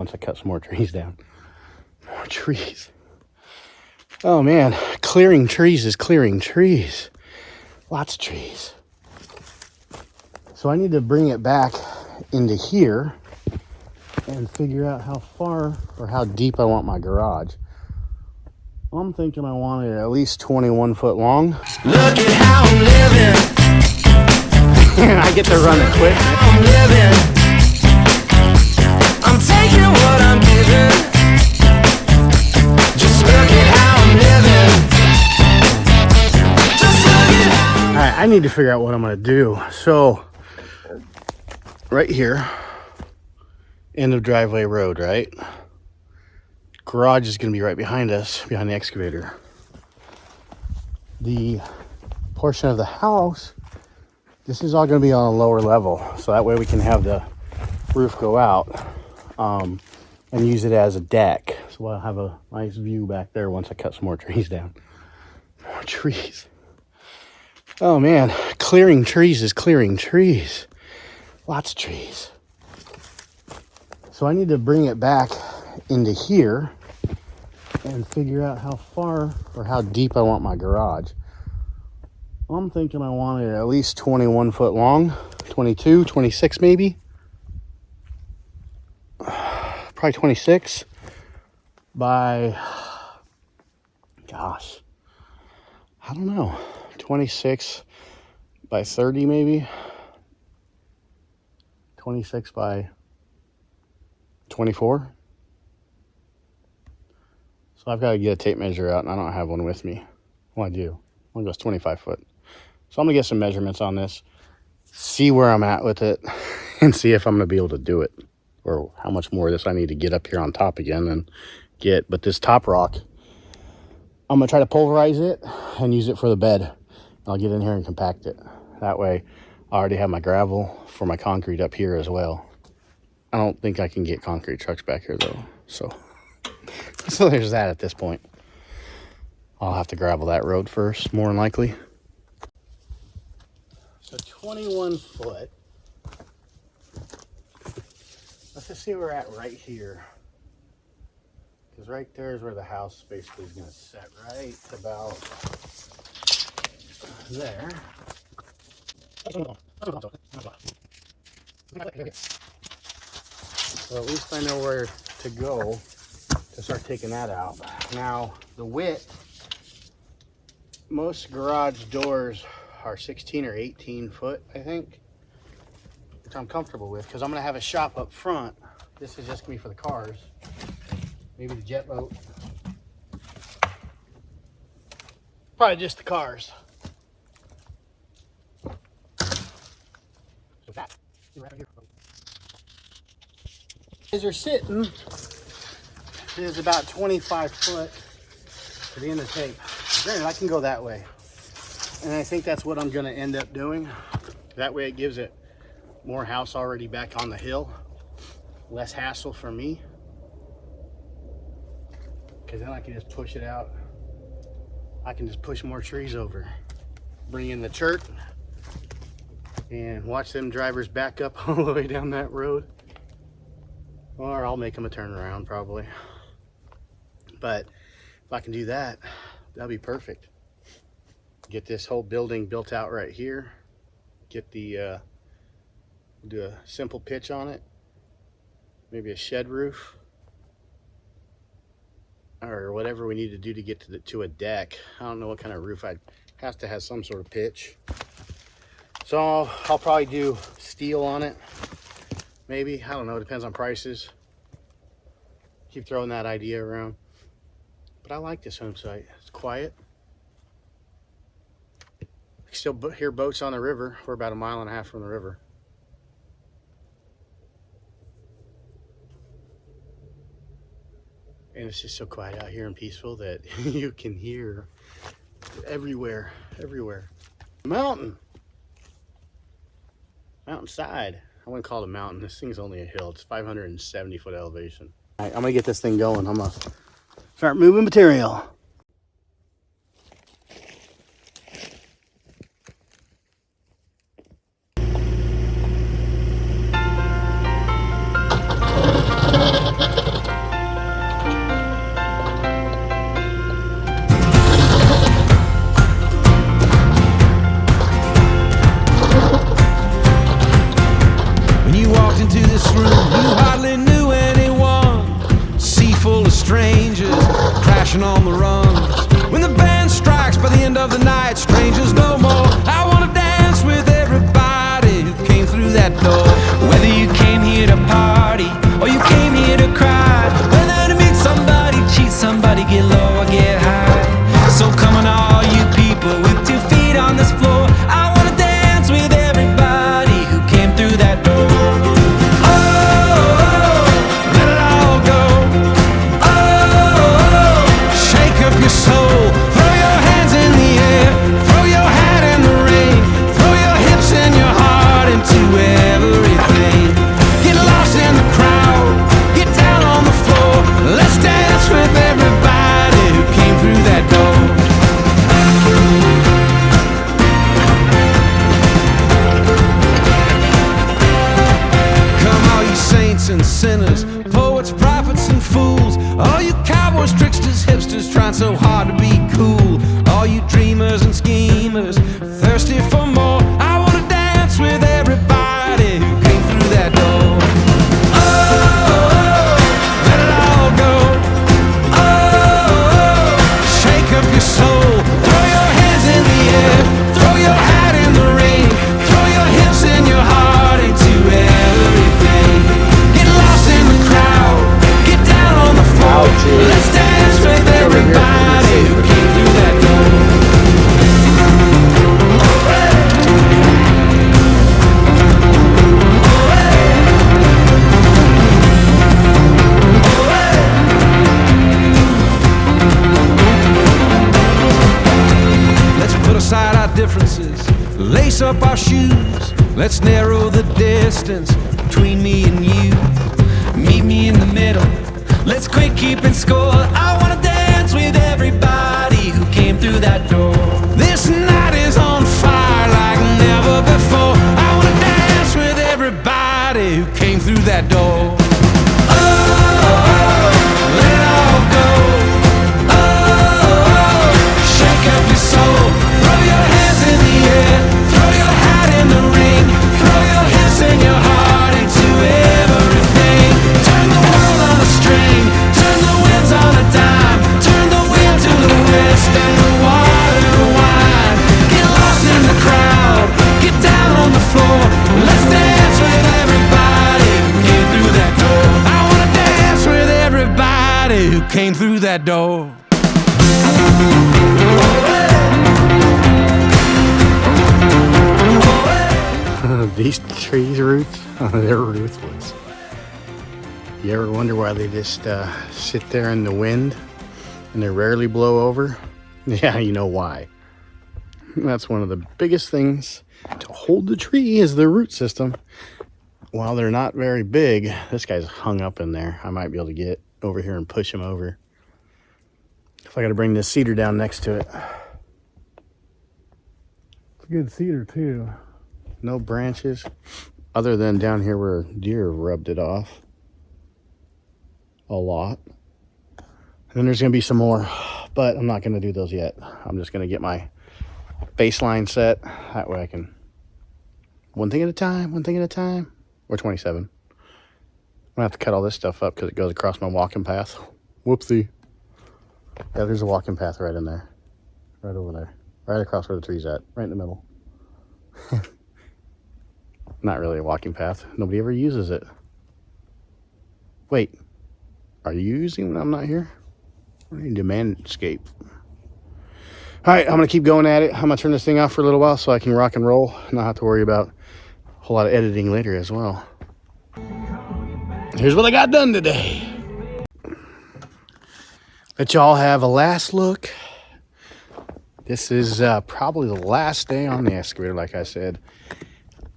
Once I cut some more trees down. More trees. Oh man, clearing trees is clearing trees. Lots of trees. So I need to bring it back into here and figure out how far or how deep I want my garage. I'm thinking I want it at least 21 foot long. Look at how I'm living. And I get to run it quick. I'm living. I'm taking what I'm giving. Just look at how I'm living. Just look at how. All right, I need to figure out what I'm gonna do. So, right here, end of driveway road, right? Garage is gonna be right behind us, behind the excavator. The portion of the house, this is all gonna be on a lower level, so that way we can have the roof go out and use it as a deck. So I'll have a nice view back there once I cut some more trees down. More trees. Oh man, clearing trees is clearing trees. Lots of trees. So I need to bring it back into here and figure out how far or how deep I want my garage. I'm thinking I want it at least 21 foot long, 22, 26 maybe. Probably 26 by, gosh, I don't know, 26 by 30 maybe. 26 by 24. So I've got to get a tape measure out, and I don't have one with me. Well, I do. One goes 25 foot. So I'm going to get some measurements on this, see where I'm at with it, and see if I'm going to be able to do it, or how much more of this I need to get up here on top again and get. But this top rock, I'm going to try to pulverize it and use it for the bed. I'll get in here and compact it. That way, I already have my gravel for my concrete up here as well. I don't think I can get concrete trucks back here, though. So there's that at this point. I'll have to gravel that road first, more than likely. So 21 foot. Let's just see where we're at right here. Because right there is where the house basically is going to set, right about there. So at least I know where to go to start taking that out. Now, the width, most garage doors are 16 or 18 foot, I think, which I'm comfortable with because I'm going to have a shop up front. This is just going to be for the cars, maybe the jet boat, probably just the cars. So that right here. As you're sitting, it is about 25 foot to the end of the tape. Granted, I can go that way. And I think that's what I'm gonna end up doing. That way it gives it more house already back on the hill. Less hassle for me. Because then I can just push it out. I can just push more trees over. Bring in the chert and watch them drivers back up all the way down that road. Or I'll make them a turnaround probably. But if I can do that, that'll be perfect. Get this whole building built out right here. Get the, do a simple pitch on it. Maybe a shed roof. Or whatever we need to do to get to a deck. I don't know what kind of roof I'd have to have some sort of pitch. So I'll probably do steel on it. Maybe, I don't know, it depends on prices. Keep throwing that idea around. But I like this home site. It's quiet. You still hear boats on the river. We're about 1.5 miles from the river. And it's just so quiet out here and peaceful that you can hear everywhere, everywhere. Mountain. Mountainside. I wouldn't call it a mountain. This thing's only a hill. It's 570 foot elevation. All right, I'm gonna get this thing going. I'm gonna start moving material. crashing on the runs. When the band strikes by the end of the night, strangers no more. I wanna dance with everybody who came through that door. Whether you came here to party or you came here to cry, whether to meet somebody, cheat somebody, get low or get high. So come on all you people with 2 feet on this floor. I wanna dance with everybody who came through that door. Sinners, poets, prophets, and fools. All you cowboys, tricksters, hipsters, trying so hard to be cool. All you dreamers and schemers, thirsty for more. I wanna dance with everybody who came through that door. Oh, let it all go. Oh, shake up your soul. Throw your hands in the air. Throw your hat in the ring. Throw your hips and your heart into everything. In the crowd, get down on the floor. Let's dance with everybody who came through that door. Let's put aside our differences, lace up our shoes. Let's narrow the distance between me and you. Meet me in the middle, let's quit keeping score. I wanna dance with everybody who came through that door. This night is on fire like never before. I wanna dance with everybody who came through that door. Oh, let it all go. Oh, shake up your soul. Throw your hands in the air. Throw your hat in the ring. Throw your hips and your heart into everything. Turn the world on a string, turn the winds on a dime, turn the wind to the west and the water to wine. Get lost in the crowd, get down on the floor. Let's dance with everybody who came through that door. I wanna dance with everybody who came through that door. These trees' roots, they're ruthless. You ever wonder why they just sit there in the wind and they rarely blow over? Yeah, you know why. That's one of the biggest things to hold the tree is the root system. While they're not very big, this guy's hung up in there. I might be able to get over here and push him over. If I got to bring this cedar down next to it. It's a good cedar too. No branches other than down here where deer rubbed it off a lot. And then there's gonna be some more, but I'm not gonna do those yet. I'm just gonna get my baseline set. That way I can, one thing at a time. Or 27. I'm gonna have to cut all this stuff up because it goes across my walking path. Whoopsie. Yeah, there's a walking path right in there. Right over there. Right across where the tree's at. Right in the middle. Not really a walking path. Nobody ever uses it. Wait. Are you using it when I'm not here? I need to manscape. Alright, I'm going to keep going at it. I'm going to turn this thing off for a little while so I can rock and roll. Not have to worry about a whole lot of editing later as well. Here's what I got done today. Let y'all have a last look. This is probably the last day on the excavator, like I said.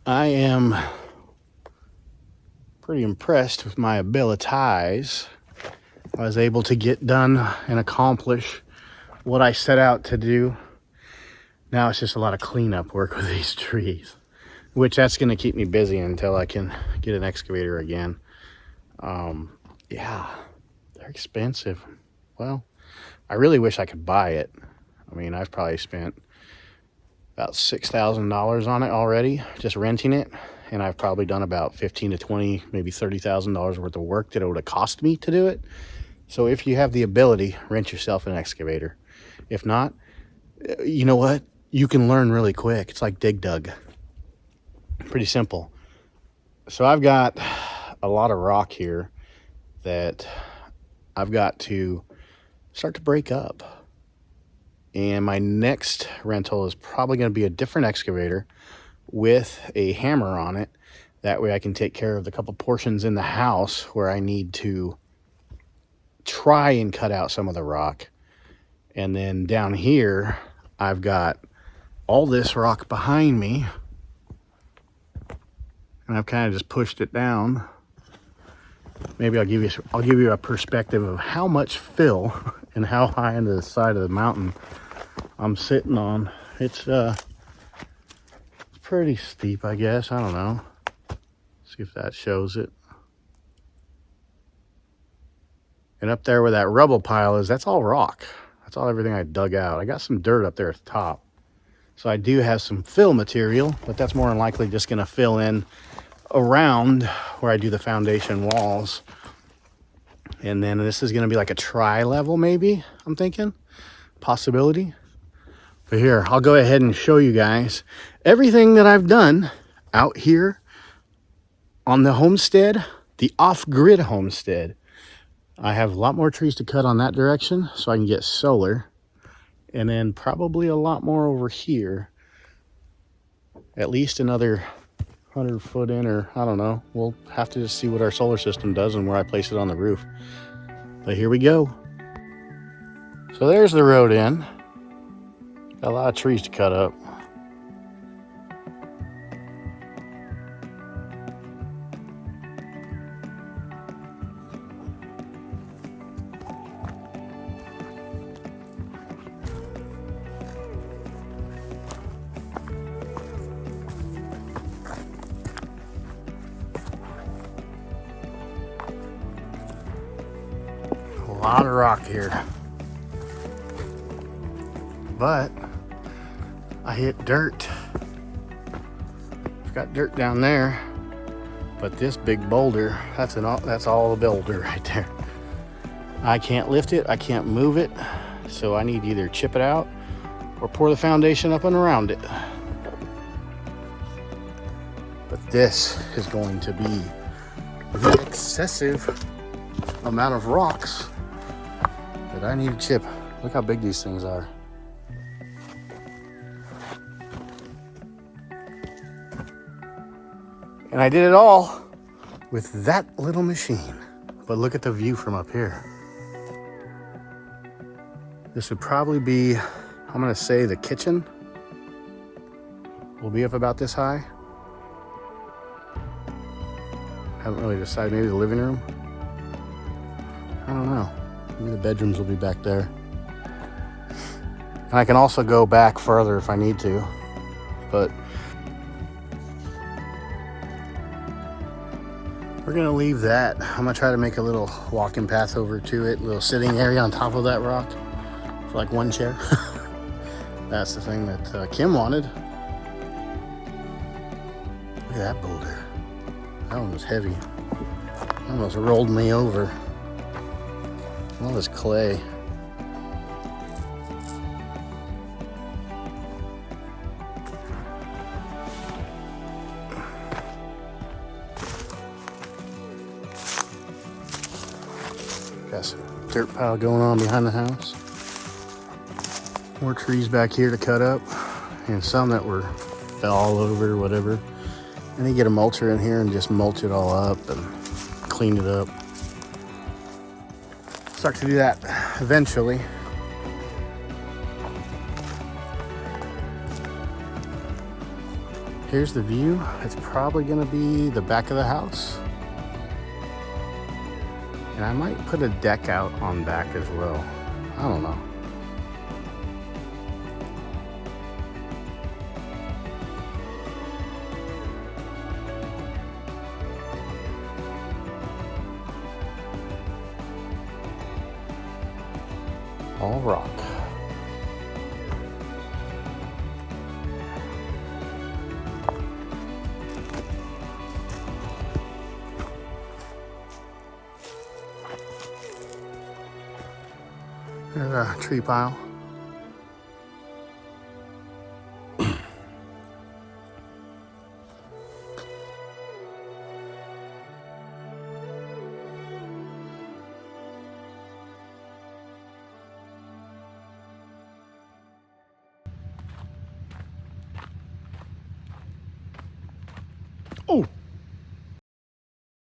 I am pretty impressed with my abilities. I was able to get done and accomplish what I set out to do. Now it's just a lot of cleanup work with these trees, which that's going to keep me busy until I can get an excavator again. Yeah, they're expensive. Well, I really wish I could buy it. I mean, I've probably spent about $6,000 on it already, just renting it. And I've probably done about 15 to 20, maybe $30,000 worth of work that it would have cost me to do it. So if you have the ability, rent yourself an excavator. If not, you know what? You can learn really quick. It's like Dig Dug. Pretty simple. So I've got a lot of rock here that I've got to start to break up. And my next rental is probably going to be a different excavator with a hammer on it. That way I can take care of the couple portions in the house where I need to try and cut out some of the rock. And then down here, I've got all this rock behind me. And I've kind of just pushed it down. Maybe I'll give you a perspective of how much fill and how high into the side of the mountain I'm sitting on. It's pretty steep, I guess. I don't know. See if that shows it. And up there where that rubble pile is, that's all rock. That's all everything I dug out. I got some dirt up there at the top. So I do have some fill material, but that's more than likely just going to fill in around where I do the foundation walls. And then this is going to be like a tri-level maybe, I'm thinking. Possibility. But here, I'll go ahead and show you guys everything that I've done out here on the homestead, the off-grid homestead. I have a lot more trees to cut on that direction so I can get solar. And then probably a lot more over here. At least another 100 foot in, or I don't know. We'll have to just see what our solar system does and where I place it on the roof. But here we go. So there's the road in. Got a lot of trees to cut up. A lot of rock here, but I hit dirt. I've got dirt down there, but this big boulder, that's all the boulder right there. I can't lift it, I can't move it, so I need to either chip it out or pour the foundation up and around it. But this is going to be the excessive amount of rocks that I need to chip. Look how big these things are. And I did it all with that little machine. But look at the view from up here. This would probably be, I'm gonna say the kitchen will be up about this high. Haven't really decided, maybe the living room. I don't know. Maybe the bedrooms will be back there. And I can also go back further if I need to, but we're gonna leave that. I'm gonna try to make a little walking path over to it, a little sitting area on top of that rock for like one chair. That's the thing that Kim wanted. Look at that boulder. That one was heavy. Almost rolled me over. All this clay. Got some dirt pile going on behind the house. More trees back here to cut up, and some that were fell all over, whatever. And they get a mulcher in here and just mulch it all up and clean it up. Start to do that eventually. Here's the view. It's probably gonna be the back of the house. And I might put a deck out on back as well. I don't know. All rock. Another tree pile.